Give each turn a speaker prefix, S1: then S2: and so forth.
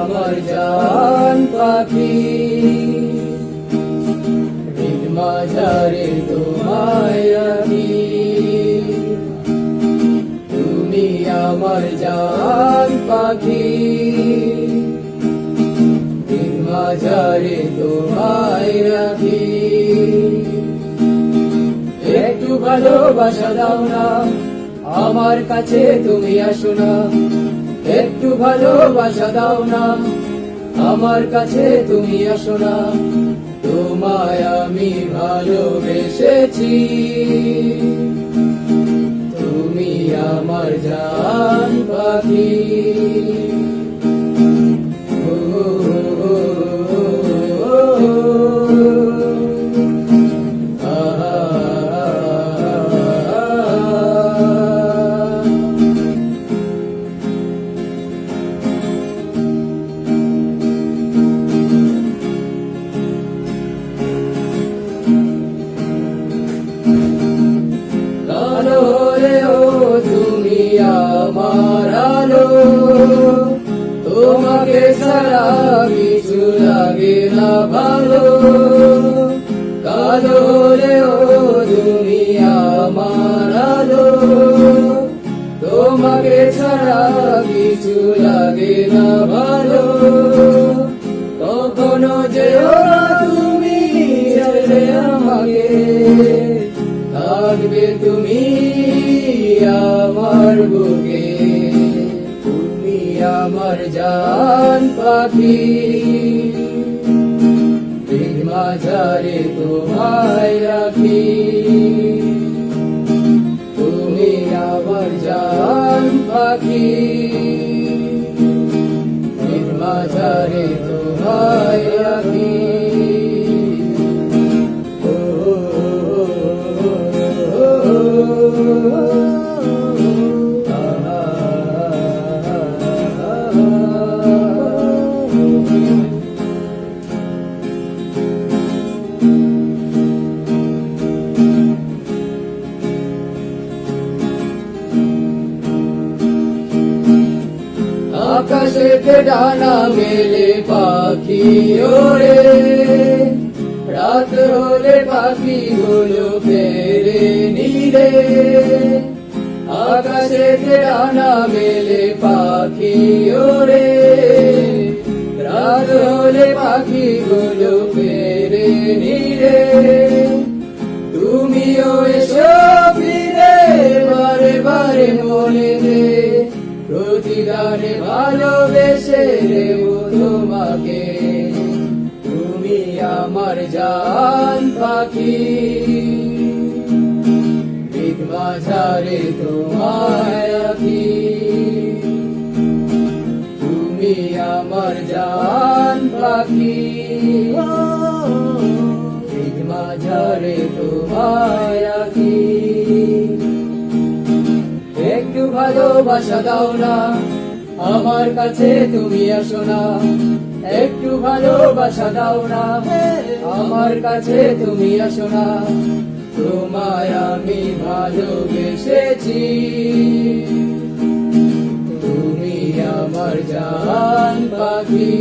S1: আমার জান পাখি দিন মাঝারে তোমায় রাখি, তুমি আমার জান পাখি দিন মাঝারে তোমায় রাখি। একটু ভালোবাসা দাও না, আমার কাছে তুমি আসো না। একটু ভালোবাসা দাও না, আমার কাছে তুমি আসো না। তোমায় আমি ভালোবেসেছি, তুমি আমার জান পাখি। তুমি আমার আলো, তোমাকে ছাড়া কিছু লাগে না ভালো। কালো রে ও তুমি আমার আলো, তোমাকে ছাড়া কিছু লাগে না ভালো। কখনো যেও না তুমি ছেড়ে আমাকে, থাকবে তুমি আমার বুকে। তুমি আমার জান পাখি, দিন মাঝারে তোমায় রাখি। তুমি আমার জান পাখি, দিন মাঝারে তোমায় রাখি। আকাশেতে ডানা মেলে পাখি ওড়ে, রাত হলে পাখি গুলো ফেরে নীরে। আকাশেতে ডানা মেলে পাখি ওড়ে, রাত হলে পাখি গুলো ফেরে নীরে। তুমিও এসো ফিরে বারে বারে মনে দে, প্রতিদানে ভালোবেসে দেব তোমাকে। তুমি আমার জান পাখি, দিন মাঝারে তোমায় রাখি। তুমি আমার জান পাখি, দিন মাঝারে তোমায় রাখি। একটু ভালোবাসা দাও না, আমার কাছে তুমি আসো না। একটু ভালোবাসা দাও না, আমার কাছে তুমি আসো না। তোমায় আমি ভালোবেসেছি, তুমি আমার জান পাখি।